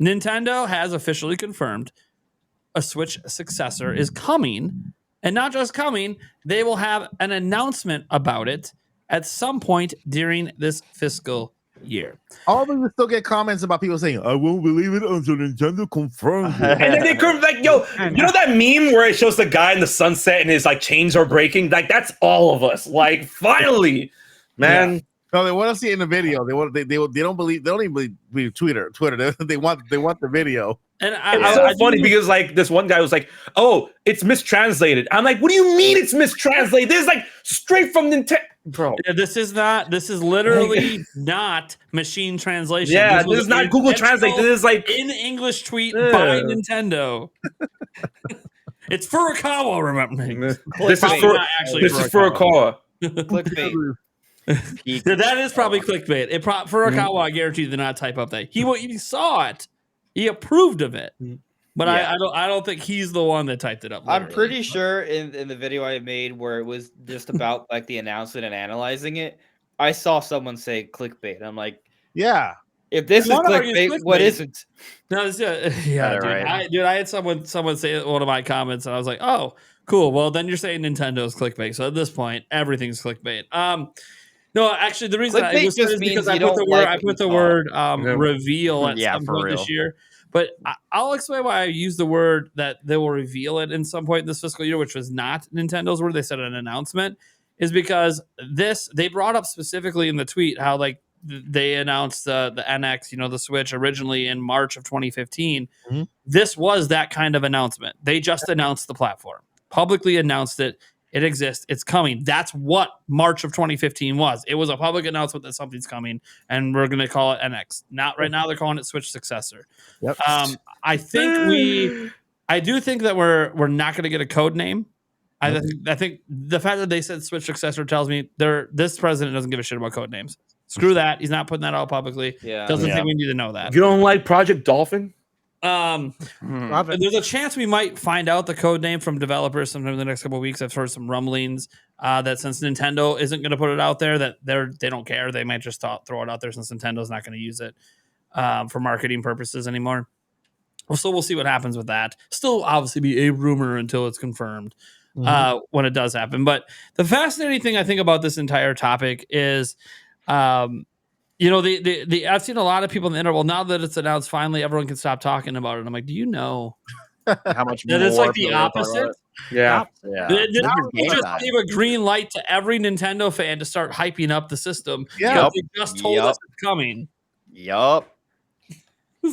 Nintendo has officially confirmed a Switch successor is coming, and not just coming, they will have an announcement about it at some point during this fiscal year. Although you still get comments about people saying, "I won't believe it until Nintendo confirms it." And then they could like, yo, you know that meme where it shows the guy in the sunset and his like chains are breaking? Like that's all of us. Like finally, man. Yeah. No, they want to see it in the video. They don't believe. They don't even believe Twitter. They want the video. And It's so funny because like this one guy was like, "Oh, it's mistranslated." I'm like, "What do you mean it's mistranslated? This is like straight from Nintendo, bro." Yeah, this is literally not machine translation. Yeah, this is not Google Translate. This is like in English tweet by Nintendo. It's Furukawa, remember? This is Furukawa. Clickbait. Yeah, that is probably clickbait. Furukawa, I guarantee you did not type up that. He saw it. He approved of it. But I don't think he's the one that typed it up. Literally. I'm pretty sure in the video I made where it was just about like the announcement and analyzing it, I saw someone say clickbait. I'm like, yeah. If this is clickbait, what isn't? No, yeah, dude. I had someone say one of my comments, and I was like, "Oh, cool. Well, then you're saying Nintendo's clickbait. So at this point, everything's clickbait." No, actually, the reason I was just because I put the word reveal at some point this year. But I'll explain why I use the word that they will reveal it in some point this fiscal year, which was not Nintendo's word. They said an announcement, is because they brought up specifically in the tweet how like they announced the NX, the Switch originally in March of 2015. Mm-hmm. This was that kind of announcement. They just announced the platform, publicly announced it. It exists. It's coming. That's what March of 2015 was. It was a public announcement that something's coming, and we're going to call it NX. Not right now. They're calling it Switch successor. Yep. I do think that we're not going to get a code name. I think the fact that they said Switch successor tells me this president doesn't give a shit about code names. Screw that. He's not putting that out publicly. Yeah. Doesn't think we need to know that. You don't like Project Dolphin? There's a chance we might find out the code name from developers sometime in the next couple of weeks. I've heard some rumblings that since Nintendo isn't going to put it out there, that they don't care. They might just throw it out there since Nintendo's not going to use it for marketing purposes anymore. So we'll see what happens with that. Still, obviously, be a rumor until it's confirmed when it does happen. But the fascinating thing I think about this entire topic is. I've seen a lot of people in the internet. Well, now that it's announced, finally everyone can stop talking about it. I'm like, do you know how much that it's like the opposite? Yeah. They just gave a green light to every Nintendo fan to start hyping up the system. Yeah, they just told us it's coming. Yup.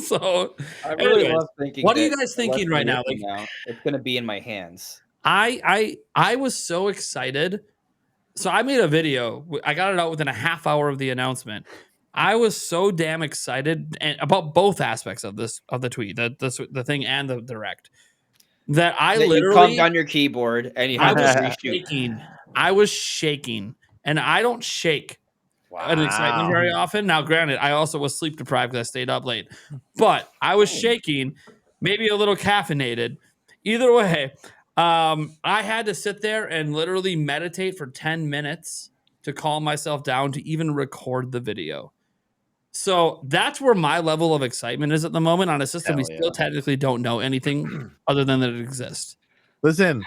So, I really love thinking. What are you guys thinking right now? Like, now it's going to be in my hands. I was so excited. So I made a video. I got it out within a half hour of the announcement. I was so damn excited about both aspects of the tweet, the thing and the direct, that you calmed down your keyboard and you had to reshoot. I was shaking, and I don't shake an excitement very often. Now, granted, I also was sleep deprived because I stayed up late, but I was shaking, maybe a little caffeinated. Either way, I had to sit there and literally meditate for 10 minutes to calm myself down to even record the video. So that's where my level of excitement is at the moment on a system we still technically don't know anything other than that it exists. Listen,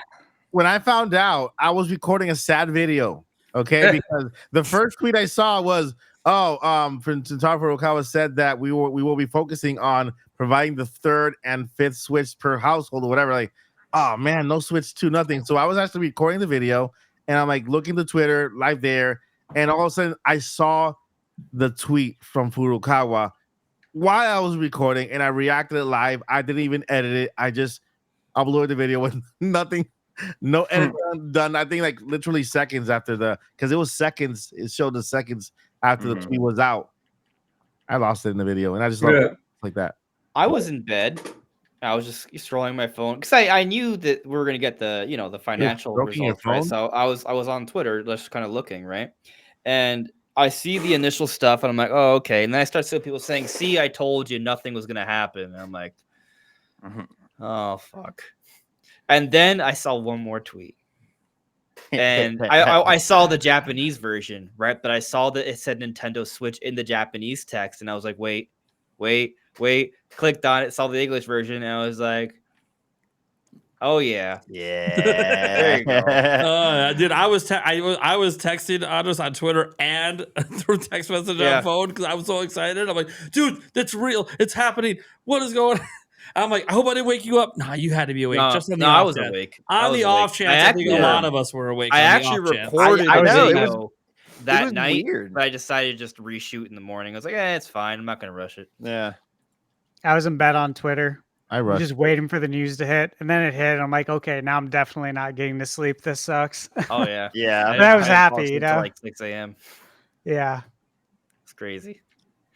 when I found out, I was recording a sad video, okay? Because the first tweet I saw was, Furukawa said that we will be focusing on providing the third and fifth Switch per household or whatever. Like, oh man, no Switch 2, nothing. So I was actually recording the video, and I'm like looking to Twitter live there, and all of a sudden I saw the tweet from Furukawa while I was recording, and I reacted live. I didn't even edit it. I just uploaded the video with nothing, no edit done. I think like literally seconds after because it was seconds. It showed the seconds after the tweet was out. I lost it in the video, and I just loved it like that. I was in bed. I was just scrolling my phone because I knew that we were gonna get the financial results, right? So I was on Twitter just kind of looking, right, and I see the initial stuff and I'm like, oh, okay. And then I start seeing people saying, see, I told you nothing was going to happen. And I'm like, oh, fuck. And then I saw one more tweet. And I saw the Japanese version, right? But I saw that it said Nintendo Switch in the Japanese text. And I was like, wait. Wait, clicked on it, saw the English version, and I was like, oh yeah, there you go. Dude, I was texting Andres on Twitter and through text message on phone because I was so excited. I'm like, dude, that's real. It's happening. What is going on? I'm like, I hope I didn't wake you up. Nah, you had to be awake. Just on the off I was chance. awake. On the off chance, I think a lot of us were awake. I on actually the off chance. recorded I the know, video that was night, weird. but I decided to just reshoot in the morning. I was like, it's fine. I'm not gonna rush it. Yeah. I was in bed on Twitter. I'm just waiting for the news to hit, and then it hit. I'm like, okay, now I'm definitely not getting to sleep. This sucks. Oh yeah, yeah. I was happy, you know. Like 6 a.m. Yeah, it's crazy.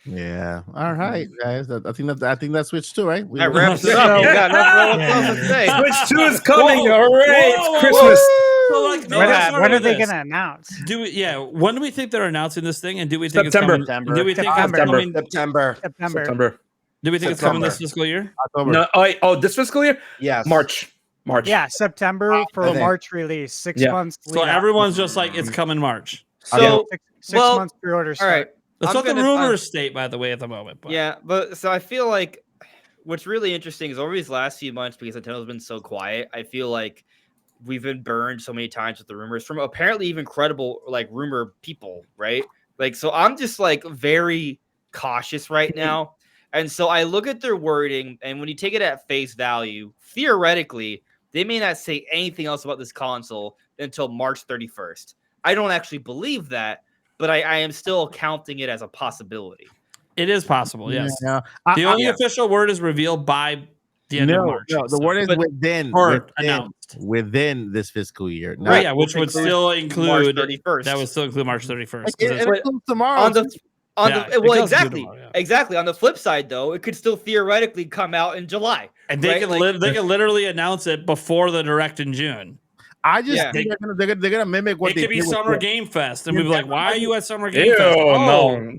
Yeah. All right, guys. I think that Switch 2, right? That wraps it up. We got nothing else to say. Switch 2 is coming. Hooray! It's Christmas. So like, when are they going to announce? When do we think they're announcing this thing? And do we think September. it's coming? Do we think it's coming? September. Do we think it's coming this fiscal year? October. No, this fiscal year? Yes. March. Yeah, September for March release. 6 months. So everyone's just like, it's coming March. So six months pre-order start. All right. That's what the rumors state, by the way, at the moment. But. Yeah, but so I feel like what's really interesting is over these last few months, because Nintendo's been so quiet, I feel like we've been burned so many times with the rumors from apparently even credible like rumor people, right? Like, so I'm just like very cautious right now. And so I look at their wording, and when you take it at face value, theoretically, they may not say anything else about this console until March 31st. I don't actually believe that, but I am still counting it as a possibility. It is possible, yes. Yeah. The only official word is revealed by the end of March. No, the word is announced within this fiscal year. Right, yeah, which would still include March 31st. That would still include March 31st. It includes tomorrow. Exactly. Exactly. On the flip side, though, it could still theoretically come out in July. And they can literally announce it before the Direct in June. I just think they're gonna mimic what they could be Summer Game Fest, and we'd be like, "Why are you at Summer Game Ew, Fest?" No.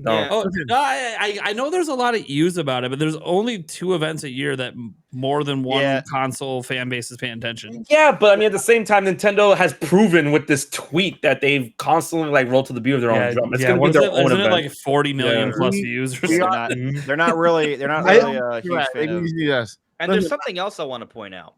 I know there's a lot of use about it, but there's only 2 events a year that more than one console fan base is paying attention. Yeah, but I mean, at the same time, Nintendo has proven with this tweet that they've constantly like rolled to the beat of their own drum. It's gonna be their own event. Like 40 million plus views. Or something? They're not really a huge fan of. And there's something else I want to point out.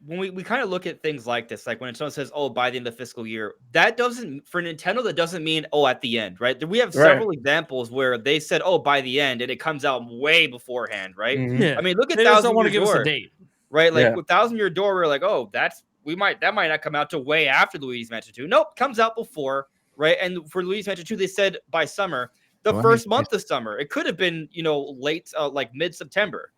When we kind of look at things like this, like when someone says, "Oh, by the end of the fiscal year," that doesn't for Nintendo. That doesn't mean at the end, right? We have several examples where they said, "Oh, by the end," and it comes out way beforehand, right? Mm-hmm. Yeah. I mean, look at they Thousand don't want to Year give Door, us a date, right? Like with Thousand Year Door, we're like, "Oh, that might not come out till way after Luigi's Mansion 2." Nope, comes out before, right? And for Luigi's Mansion 2, they said by summer, the first month of summer. It could have been, late, like mid-September.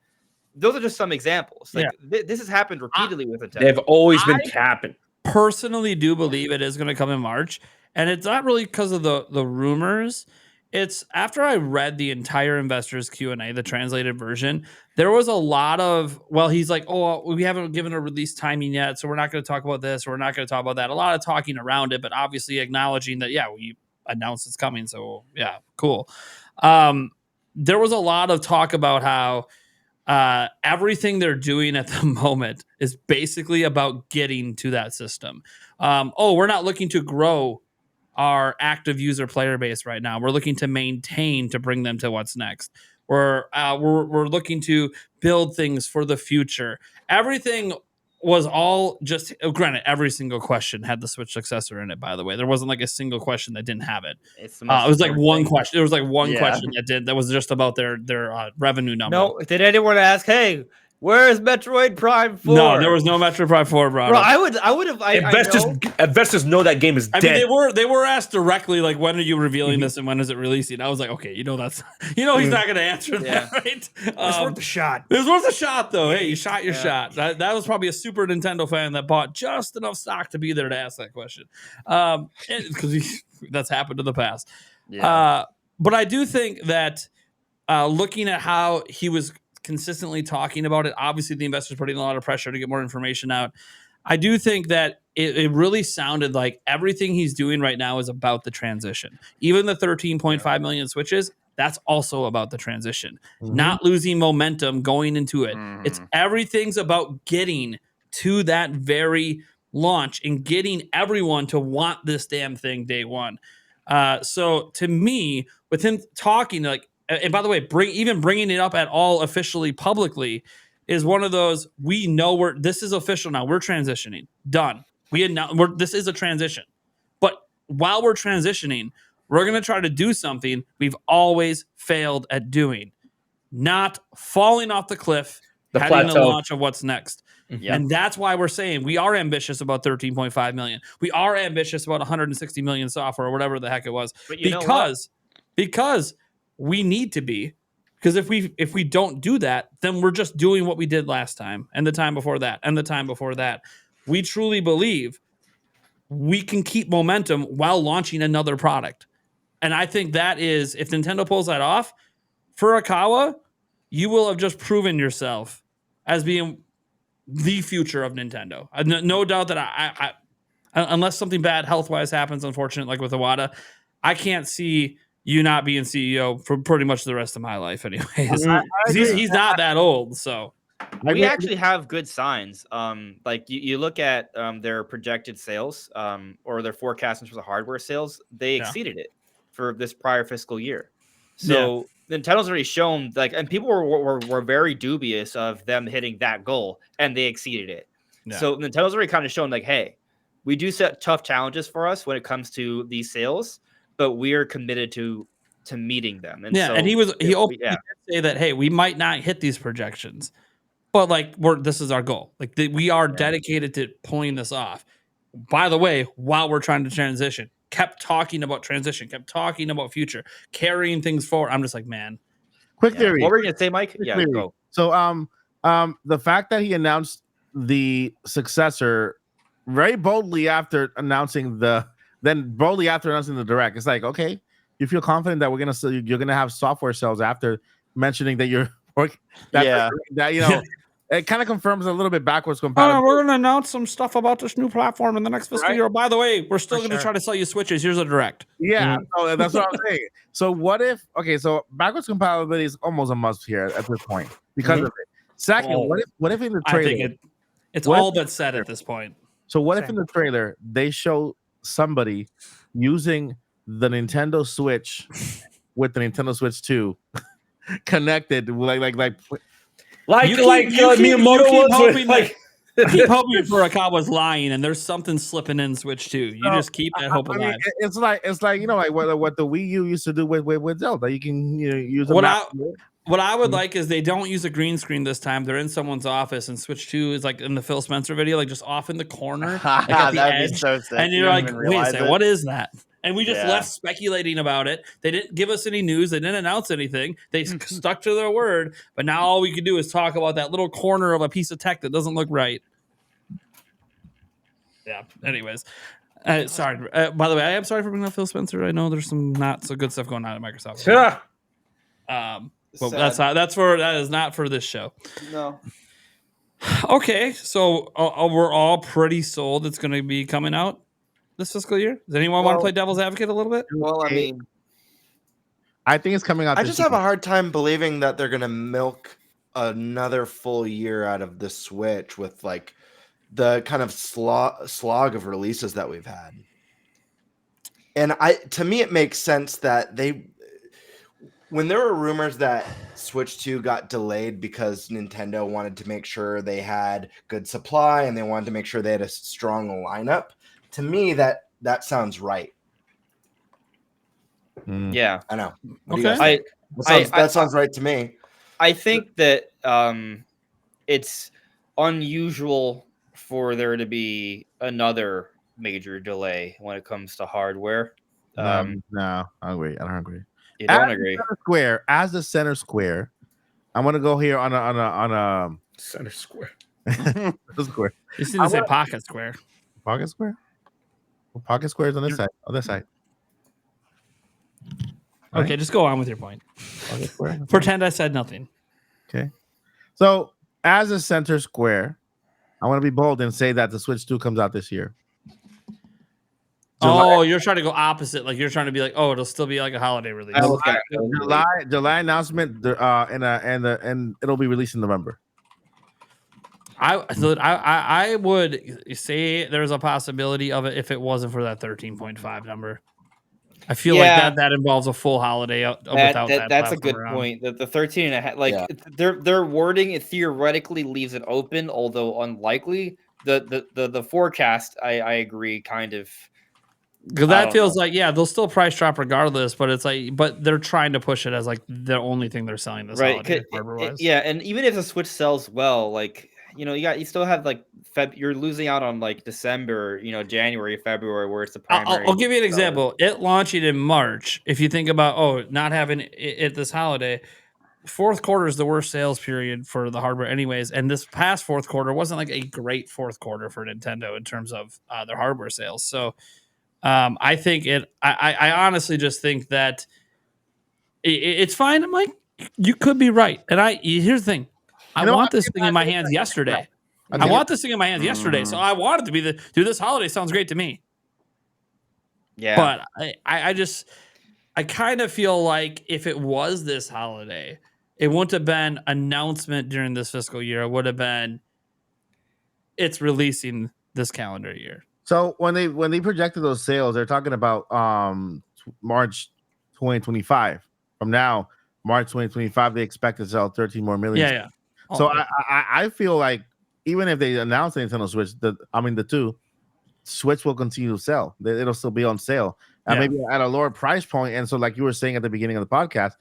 Those are just some examples. Like this has happened repeatedly with Nintendo. They've always been capping. Personally, do believe it is going to come in March, and it's not really because of the rumors. It's after I read the entire investors Q&A, the translated version. There was a lot of he's like, "Oh, we haven't given a release timing yet, so we're not going to talk about this. Or we're not going to talk about that." A lot of talking around it, but obviously acknowledging that we announced it's coming. So cool. There was a lot of talk about how. Everything they're doing at the moment is basically about getting to that system. We're not looking to grow our active user player base right now. We're looking to maintain to bring them to what's next. We're looking to build things for the future. Everything was all just granted. Every single question had the Switch successor in it. By the way, there wasn't like a single question that didn't have it. It was like one question. There was like one question that was just about their revenue number. No, did anyone ask? Hey, where is Metroid Prime 4? No, there was no Metroid Prime 4, bro. I would have. Investors know that game is dead. I mean, they were asked directly, like, when are you revealing this and when is it releasing? I was like, okay, he's not going to answer that, right? It's worth a shot. It was worth a shot, though. Hey, you shot your shot. That was probably a Super Nintendo fan that bought just enough stock to be there to ask that question, because that's happened in the past. Yeah. But I do think that looking at how he was consistently talking about it, obviously the investors putting a lot of pressure to get more information out. I do think that it really sounded like everything he's doing right now is about the transition. Even the 13.5 million Switches, that's also about the transition. Not losing momentum going into it. It's everything's about getting to that very launch and getting everyone to want this damn thing day one. So to me, with him talking, like, and by the way, bringing it up at all officially publicly is one of those, we know this is official now. We're transitioning. Done. This is a transition. But while we're transitioning, we're going to try to do something we've always failed at doing. Not falling off the cliff, heading the launch of what's next. Yeah. And that's why we're saying we are ambitious about 13.5 million. We are ambitious about 160 million software or whatever the heck it was. But because we need to be. Because if we don't do that, then we're just doing what we did last time and the time before that and the time before that. We truly believe we can keep momentum while launching another product. And I think that is, if Nintendo pulls that off, Furukawa, you will have just proven yourself as being the future of Nintendo. No doubt that I unless something bad health-wise happens, unfortunate, like with Iwata, I can't see you not being CEO for pretty much the rest of my life anyways. He's not that old, so. We actually have good signs. Like you look at their projected sales or their forecasts for the hardware sales, they exceeded it for this prior fiscal year. So Nintendo's already shown, like, and people were very dubious of them hitting that goal, and they exceeded it. Yeah. So Nintendo's already kind of shown, like, hey, we do set tough challenges for us when it comes to these sales, but we are committed to meeting them. And so, and he did say that, hey, we might not hit these projections, but like this is our goal. Like we are dedicated to pulling this off. By the way, while we're trying to transition, kept talking about transition, kept talking about future, carrying things forward. I'm just like, man. Quick theory. What were you gonna say, Mike? Quick theory. Go. So the fact that he announced the successor very boldly after announcing the direct, it's like, okay, you feel confident that you're gonna have software sales after mentioning that you're working. That you know. It kind of confirms a little bit backwards compatibility. We're going to announce some stuff about this new platform in the next fiscal year. By the way, we're still going to try to sell you Switches. Here's a direct. Yeah, so that's what I'm saying. So what if, so backwards compatibility is almost a must here at this point because of it. Second, what if in the trailer? I think it's all but said at this point. So what if in the trailer they show somebody using the Nintendo Switch with the Nintendo Switch 2 connected, Miyamoto was with, like, keep hoping Furukawa's lying, and there's something slipping in Switch 2. You just keep that hope alive. It's like you know, like what the Wii U used to do with Zelda. You can use what I would like is they don't use a green screen this time. They're in someone's office, and Switch 2 is like in the Phil Spencer video, like just off in the corner, like at the edge. So sick. And you're like, wait a second, what is that? And we just left speculating about it. They didn't give us any news. They didn't announce anything. They stuck to their word. But now all we can do is talk about that little corner of a piece of tech that doesn't look right. Yeah. Anyways, sorry. By the way, I am sorry for bringing up Phil Spencer. I know there's some not so good stuff going on at Microsoft. Yeah. But that is not for this show. No. Okay, so we're all pretty sold. It's going to be coming out this fiscal year. Does anyone want to play devil's advocate a little bit? Well, I mean, I think it's coming out. I just have a hard time believing that they're going to milk another full year out of the Switch with like the kind of slog of releases that we've had. And to me, it makes sense that when there were rumors that Switch 2 got delayed because Nintendo wanted to make sure they had good supply and they wanted to make sure they had a strong lineup, to me, that sounds right. Yeah. I know. Okay. That sounds right to me. I think that it's unusual for there to be another major delay when it comes to hardware. No, I agree. I don't agree. You don't agree? As the center square, I'm gonna go here on a center square. Square. You seem to say pocket square. Pocket square. Well, pocket square is on this side. On this side. Okay, just go on with your point. Pocket square. Pretend I said nothing. Okay. So as a center square, I want to be bold and say that the Switch 2 comes out this year. July. You're trying to go opposite. Like you're trying to be like, it'll still be like a holiday release. July announcement, and it'll be released in November. I would say there's a possibility of it if it wasn't for that 13.5 number. I feel like that involves a full holiday without that. That's a good point. The 13 and a half, like their wording, it theoretically leaves it open, although unlikely. The forecast, I agree, kind of. Because that feels like they'll still price drop regardless, but it's like they're trying to push it as like the only thing they're selling this holiday hardware-wise. Yeah, and even if the Switch sells well, like you still have like you're losing out on like December, January, February, where it's the primary. I'll give you an example. It launching in March. If you think about not having it this holiday, fourth quarter is the worst sales period for the hardware, anyways. And this past fourth quarter wasn't like a great fourth quarter for Nintendo in terms of their hardware sales. So I think I honestly just think that it's fine. I'm like, you could be right. And here's the thing. I want this thing in my hands yesterday. I want this thing in my hands yesterday. So I want it to be this holiday sounds great to me. Yeah. But I kind of feel like if it was this holiday, it wouldn't have been announcement during this fiscal year. It would have been it's releasing this calendar year. So when they projected those sales, they're talking about March 2025. From now, March 2025, they expect to sell 13 more million. Yeah. So I feel like even if they announce the Nintendo Switch, the two Switch will continue to sell. It'll still be on sale, and maybe at a lower price point. And so, like you were saying at the beginning of the podcast,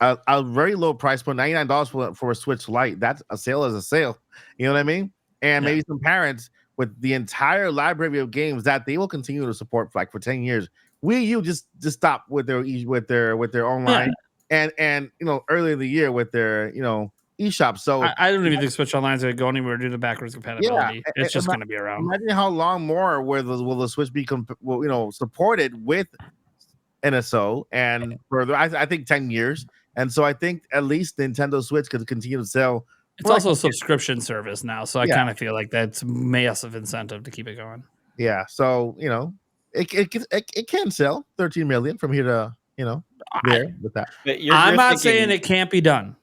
a very low price point, $99 for a Switch Lite. That's a sale is a sale. You know what I mean? And maybe some parents with the entire library of games that they will continue to support for 10 years. Wii U just stop with their online and earlier in the year with their eShop. So I don't even think Switch Online is going to go anywhere due to backwards compatibility. It's just going to be around. Imagine how long more will the Switch be supported with NSO and further. I think 10 years. And so I think at least Nintendo Switch could continue to sell. It's also a subscription service now, so I kind of feel like that's massive incentive to keep it going. Yeah, so it can sell 13 million from here to there with that. I'm not saying it can't be done.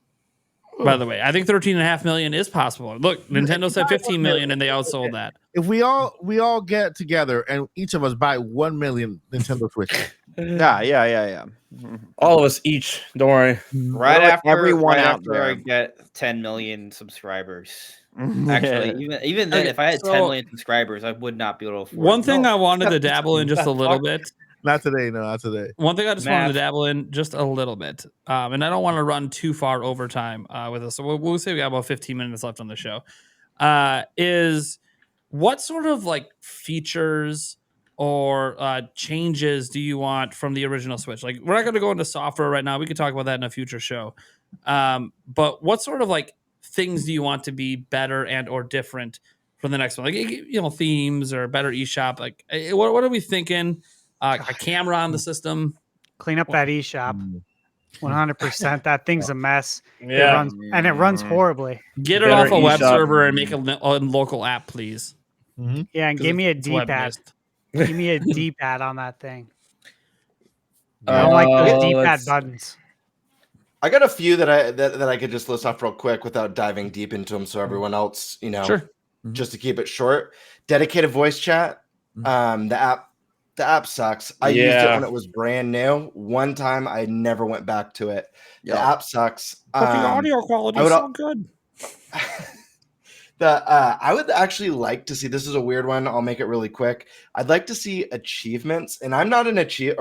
By the way, I think 13.5 million is possible. Look, Nintendo said 15 million, and they outsold that. If we all get together and each of us buy 1 million Nintendo Switch. Yeah. All of us each. Don't worry. Right after everyone out there, I get 10 million subscribers. Actually, even then, if I had 10 million subscribers, I would not be able to afford one thing I wanted to dabble in just a little bit. Not today. One thing I just wanted to dabble in just a little bit, and I don't want to run too far over time with us. So we'll say we got about 15 minutes left on the show. Is what sort of like features or changes do you want from the original Switch? Like, we're not going to go into software right now. We could talk about that in a future show. But what sort of like things do you want to be better and or different from the next one? Like, themes or better eShop. Like, what are we thinking? A camera on the system. Clean up that eShop. 100%. That thing's a mess. Yeah. It runs horribly. Get it off a web server and make a local app, please. Mm-hmm. Yeah, and give me a D-pad. Give me a D-pad on that thing. I don't like those D-pad buttons. I got a few that I could just list off real quick without diving deep into them, so everyone else, sure. Just to keep it short. Dedicated voice chat. The app sucks. I used it when it was brand new. One time, I never went back to it. The app sucks. But the audio quality is so good. I would actually like to see. This is a weird one. I'll make it really quick. I'd like to see achievements, and I'm not an achievement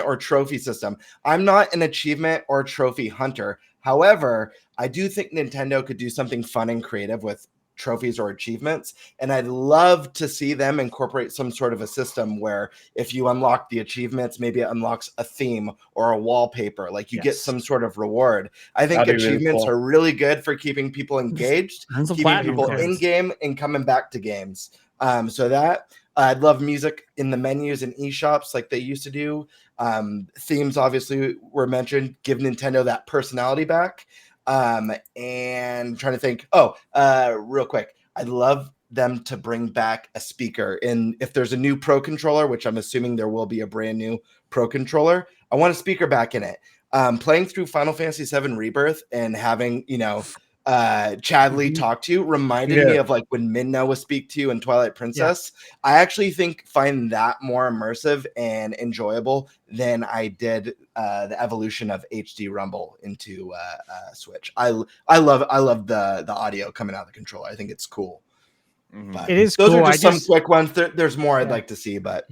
or trophy system. I'm not an achievement or trophy hunter. However, I do think Nintendo could do something fun and creative with trophies or achievements, and I'd love to see them incorporate some sort of a system where if you unlock the achievements, maybe it unlocks a theme or a wallpaper, like you get some sort of reward. I think achievements are really good for keeping people engaged, keeping people in game and coming back to games. So that I'd love music in the menus and eShops like they used to do. Themes obviously were mentioned. Give Nintendo that personality back. And trying to think. Real quick, I'd love them to bring back a speaker. And if there's a new Pro controller, which I'm assuming there will be a brand new Pro controller, I want a speaker back in it. Playing through Final Fantasy VII Rebirth and having Chadley talk to you reminded me of like when Minna would speak to you in Twilight Princess. I actually find that more immersive and enjoyable than I did the evolution of HD Rumble into Switch. I love the audio coming out of the controller. I think it's cool. It is those cool. are just some quick ones. There's more I'd like to see, but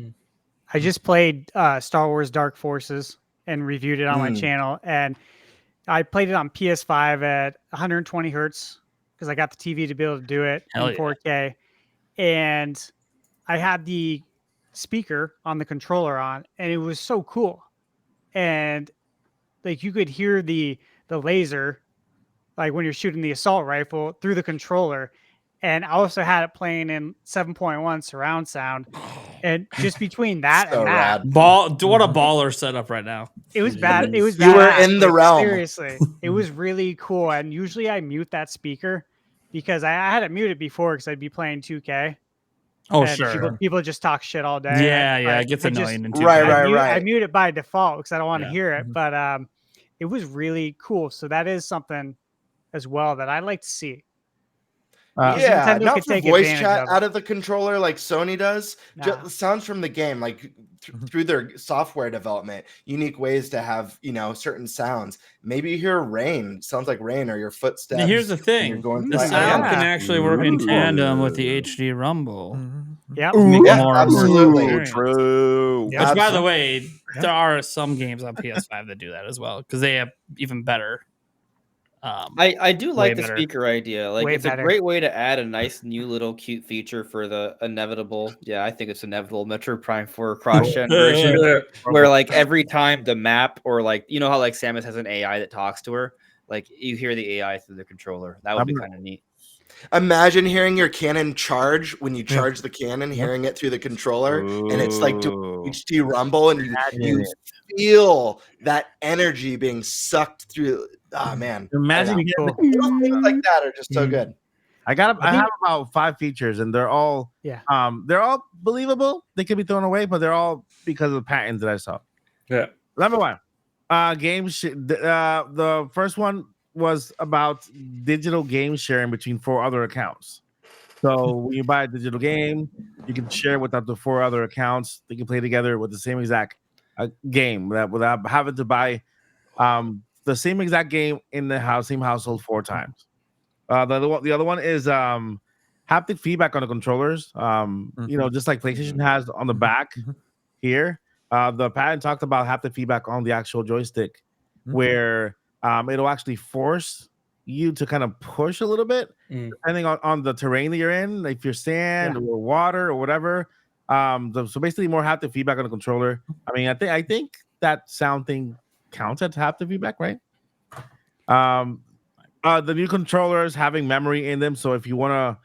I just played Star Wars Dark Forces and reviewed it on my channel, and I played it on PS5 at 120 hertz because I got the TV to be able to do it in 4K. And I had the speaker on the controller on, and it was so cool. And like you could hear the laser, like when you're shooting the assault rifle through the controller. And I also had it playing in 7.1 surround sound. And just between that and that, what a baller setup right now. It was bad. It was you were badass. in the realm. Seriously, it was really cool. And usually I mute that speaker because I had it muted before because I'd be playing 2K. Oh, and sure. People just talk shit all day. Yeah, it gets annoying. Right. I mute it by default because I don't want to hear it. But it was really cool. So that is something as well that I'd like to see. Not for voice chat out of the controller like Sony does. Just sounds from the game, like through their software development, unique ways to have certain sounds. Maybe you hear rain, sounds like rain, or your footsteps. Now, here's the thing: the sound can actually work in tandem with the HD Rumble. Yeah, absolutely true. Which, by the way, there are some games on PS5 that do that as well because they have even better. I do like the speaker idea. Like it's a great way to add a nice new little cute feature for the inevitable. Yeah, I think it's inevitable Metro Prime 4 cross-gen version where like every time the map or like how like Samus has an AI that talks to her, like you hear the AI through the controller. That would be kind of neat. Imagine hearing your cannon charge when you charge the cannon, hearing it through the controller, and it's like doing HD Rumble, and you feel that energy being sucked through. Oh man! Imagine little things like that are just so good. I have about 5 features, and they're all believable. They could be thrown away, but they're all because of the patents that I saw. Yeah. Number 1, games. The first one was about digital game sharing between 4 other accounts. So when you buy a digital game, you can share with up to 4 other accounts. They can play together with the same exact game without having to buy the same exact game in the same household 4 times. The other one is haptic feedback on the controllers. Just like PlayStation has on the back here. The patent talked about haptic feedback on the actual joystick, where it'll actually force you to kind of push a little bit, depending on the terrain that you're in. If you're sand or water or whatever. So basically, more haptic feedback on the controller. I mean, I think that sound thing counts as haptic feedback, right? The new controllers having memory in them, so if you wanna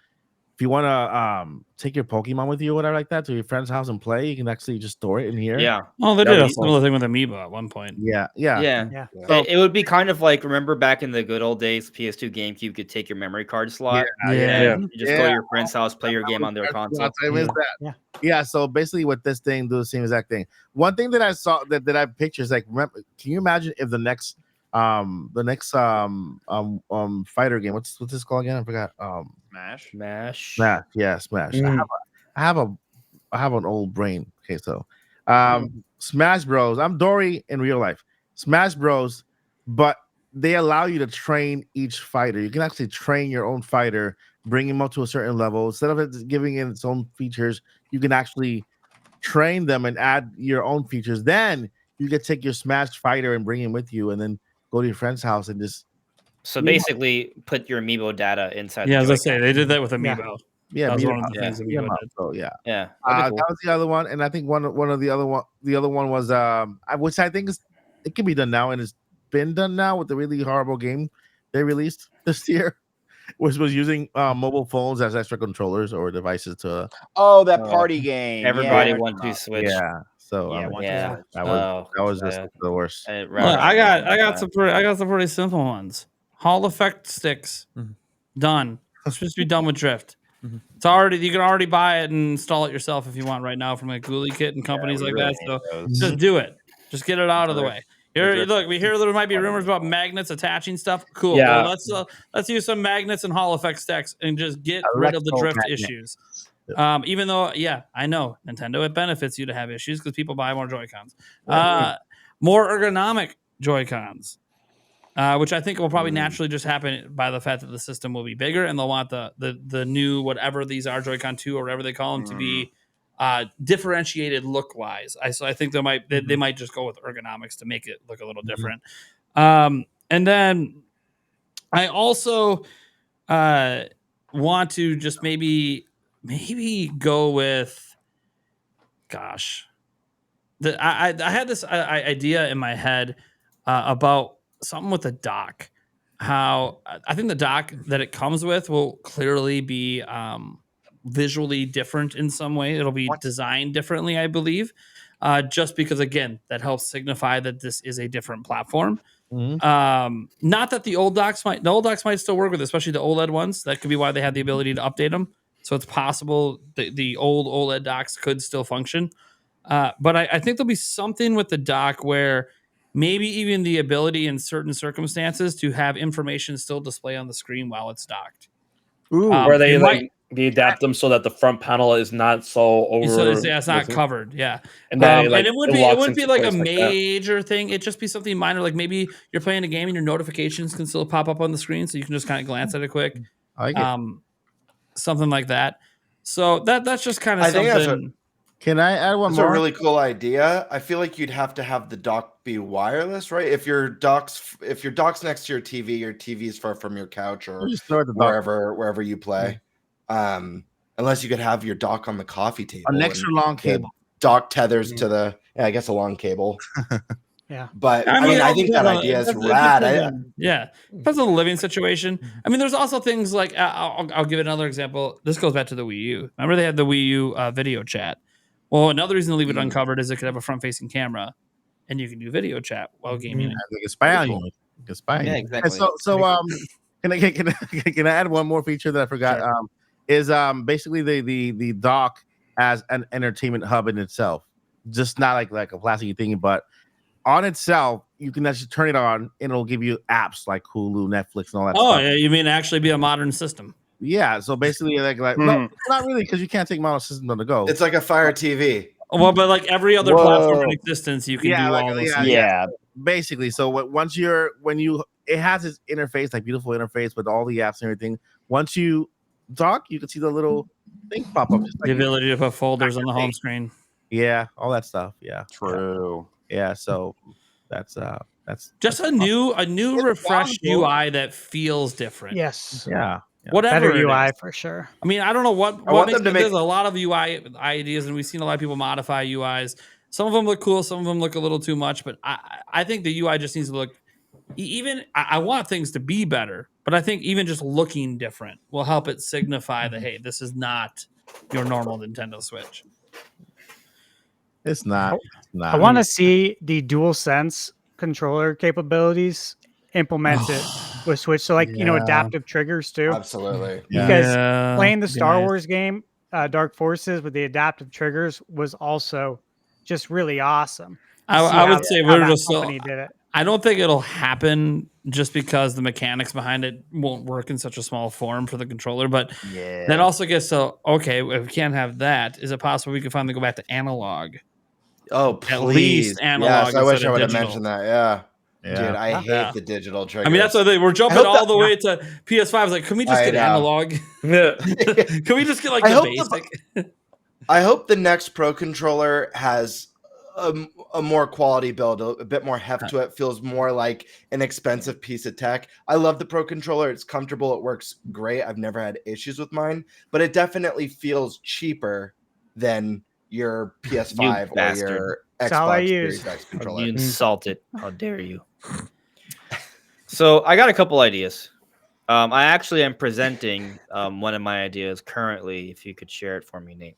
take your Pokemon with you or whatever like that to your friend's house and play, you can actually just store it in here. Yeah. Oh, they did a similar thing with Amiibo at one point. Yeah. So it would be kind of like, remember back in the good old days, PS2, GameCube, you could take your memory card slot. You just go to your friend's house, play your game on their console. I missed that. Yeah. So basically, with this thing, do the same exact thing. One thing that I saw that I have pictures like, remember, can you imagine if the next fighter game, what's this called again? I forgot. Smash. Yeah, Smash. I have an old brain. Okay, so Smash Bros. I'm Dory in real life. Smash Bros. But they allow you to train each fighter. You can actually train your own fighter, bring him up to a certain level. Instead of it giving it its own features, you can actually train them and add your own features. Then you can take your Smash fighter and bring him with you, and then go to your friend's house and just. So basically, put your Amiibo data inside. Yeah, as I say, they did that with Amiibo. Yeah, that was one of the things Amiibo did. So yeah. Cool. That was the other one, and I think one of the other one was which I think it can be done now, and it's been done now with the really horrible game they released this year, which was using mobile phones as extra controllers or devices to. Oh, that party game! Everybody wants to switch. Yeah. So that was just the worst. Look, I got some pretty simple ones. Hall effect sticks, done. It's supposed to be done with drift. It's already, you can already buy it and install it yourself if you want right now from like Ghoulie Kit and companies like that. So just do it. Just get it out of the way. Look, we hear there might be rumors about magnets attaching stuff. Cool. Yeah. Well, let's use some magnets and Hall effect stacks and just get rid of the drift issues. Even though, yeah, I know Nintendo, it benefits you to have issues because people buy more Joy-Cons. More ergonomic Joy-Cons, which I think will probably naturally just happen by the fact that the system will be bigger and they'll want the new whatever these are, Joy-Con 2 or whatever they call them, to be differentiated look wise. So I think they might just go with ergonomics to make it look a little different. And then I also want to just maybe go with, gosh, I had this idea in my head about something with the dock. How I think the dock that it comes with will clearly be visually different in some way. It'll be designed differently, I believe, just because, again, that helps signify that this is a different platform. Not that the old docks might still work with it, especially the OLED ones. That could be why they have the ability to update them. So it's possible the old OLED docks could still function. But I think there'll be something with the dock where maybe even the ability in certain circumstances to have information still display on the screen while it's docked. Where they adapt them so that the front panel is not so over. So it's not covered. Yeah. And then and it wouldn't be like a major thing. It'd just be something minor. Like maybe you're playing a game and your notifications can still pop up on the screen. So you can just kind of glance at it quick. I like it. Something like that. So that's just kind of something. Can I add one more? That's a really cool idea. I feel like you'd have to have the dock be wireless, right? If your dock's next to your TV is far from your couch or wherever you play. Unless you could have your dock on the coffee table. An extra long cable. Dock tethers to the I guess a long cable. Yeah. But I think that idea is rad. Depends on the living situation. I mean, there's also things like I'll give another example. This goes back to the Wii U. Remember they had the Wii U video chat. Well, another reason to leave it uncovered is it could have a front-facing camera, and you can do video chat while gaming. They can spy on you. They can spy on you. Exactly. And can I add one more feature that I forgot? Sure. Is basically the dock as an entertainment hub in itself, just not like a plastic thing, but on itself, you can actually turn it on, and it'll give you apps like Hulu, Netflix, and all that. Oh, yeah, you mean actually be a modern system? Yeah, so basically, no, not really, because you can't take modern systems on the go. It's like a Fire TV. Well, but like every other platform in existence, you can do all this. Yeah, basically. So it has its interface, like beautiful interface with all the apps and everything. Once you dock, you can see the little thing pop up. Just like the ability to put folders on the home screen. Yeah, all that stuff. Yeah, true. Yeah, so that's just a new refreshed UI that feels different. Yes. Yeah. Whatever better UI for sure. I mean, I don't know what makes there's a lot of UI ideas, and we've seen a lot of people modify UIs. Some of them look cool, some of them look a little too much, but I think the UI just needs to look I want things to be better, but I think even just looking different will help it signify that, hey, this is not your normal Nintendo Switch. It's not. I want to see the DualSense controller capabilities implemented with Switch. So adaptive triggers too. Absolutely. Because playing the Star Wars game, Dark Forces, with the adaptive triggers was also just really awesome. I would say we're just did it. I don't think it'll happen just because the mechanics behind it won't work in such a small form for the controller. But that also gets okay, if we can't have that, is it possible we could finally go back to analog? Oh, please. At least analog. Yes, I wish I would have mentioned that. Yeah. Dude, I hate the digital triggers. I mean, that's what we're jumping all the way to PS5. I was like, can we just get analog? Can we just get like the basic? I hope the next Pro controller has a more quality build, a bit more heft to it, feels more like an expensive piece of tech. I love the Pro controller. It's comfortable. It works great. I've never had issues with mine, but it definitely feels cheaper than your PS5 or your Xbox Series X controller. You insulted. How dare you? So I got a couple ideas. I actually am presenting one of my ideas currently. If you could share it for me, Nate.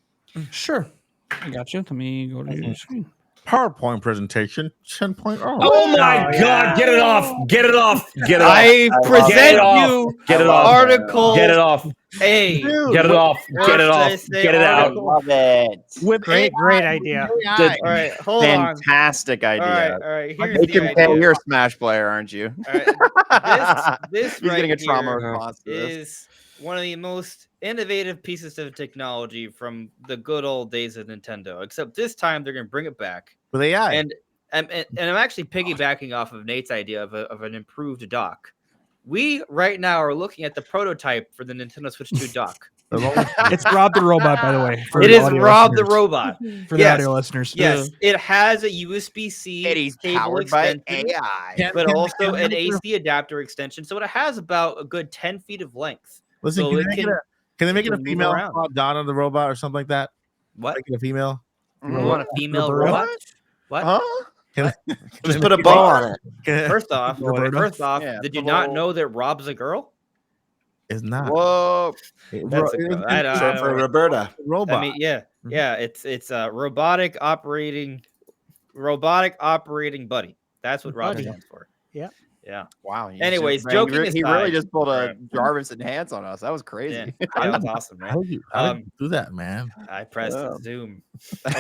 Sure. I got you. Let me go to your screen. PowerPoint presentation 10.0. Oh my God! Get it off! Get it off! Get it off! I present you Get it off! article. Get it off! A. Get it off! Get it off! Get it out! Love it. With Great idea. All right, hold on. Fantastic idea. All right. Here's You the can pay idea. your Smash player, aren't you? All right. This He's right getting a trauma here response to this. is one of the most innovative pieces of technology from the good old days of Nintendo. Except this time they're going to bring it back with AI. And I'm actually piggybacking off of Nate's idea of an improved dock. We right now are looking at the prototype for the Nintendo Switch 2 dock. It's Rob the Robot, by the way. It is Rob the Robot. For the audio listeners. Yes, it has a USB-C cable extension, but also an AC adapter extension. So it has about a good 10 feet of length. Listen, so can they make it a female Donna the Robot or something like that? What? Make it a female? You want a female robot? What? Huh? Just put a bow on it. First off, did you not know that Rob's a girl? It's not. Whoa. That's a girl. I don't for Roberta. Robot. I mean, yeah. It's a robotic operating buddy. That's what Rob stands for. Yeah. Wow. Anyways, joking aside, he really just pulled a Jarvis enhance on us. That was crazy. Yeah, that was awesome, man. How did you do that, man? I pressed Zoom. But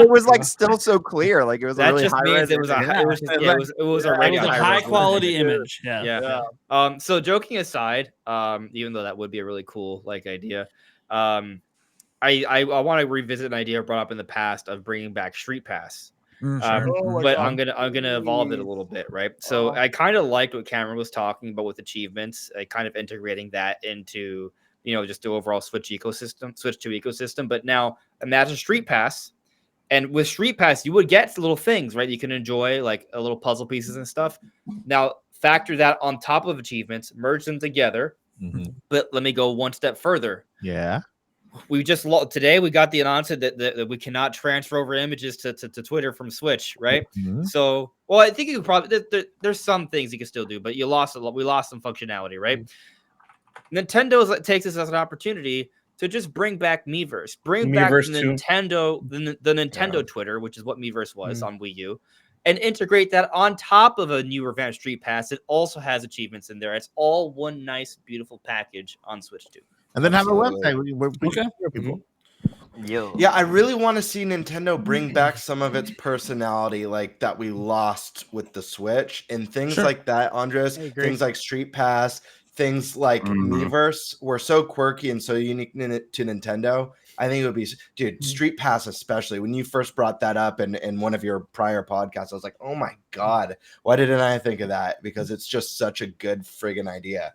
it was like still so clear. Like it was that a really just high means it was a high quality image. Yeah. So joking aside, even though that would be a really cool idea, I want to revisit an idea brought up in the past of bringing back Street Pass. But I'm gonna evolve it a little bit, right? So I kind of liked what Cameron was talking about with achievements, kind of integrating that into just the overall Switch 2 ecosystem. But now imagine Street Pass, and with Street Pass you would get little things, right? You can enjoy like a little puzzle pieces and stuff. Now factor that on top of achievements, merge them together. But let me go one step further. Yeah. We just today we got the announcement that we cannot transfer over images to Twitter from Switch, right? So, well, I think you could probably there's some things you can still do, but we lost some functionality, right? Nintendo takes this as an opportunity to just bring back Miiverse, back the Nintendo Twitter, which is what Miiverse was on Wii U, and integrate that on top of a new revamped Street Pass. It also has achievements in there. It's all one nice, beautiful package on Switch 2. And then have a website where people. Yeah, I really want to see Nintendo bring back some of its personality, like that we lost with the Switch, and things like that, Andres. Things like Street Pass, things like Miiverse were so quirky and so unique to Nintendo. I think it would be, dude, Street Pass especially. When you first brought that up in one of your prior podcasts, I was like, oh my God, why didn't I think of that? Because it's just such a good friggin' idea.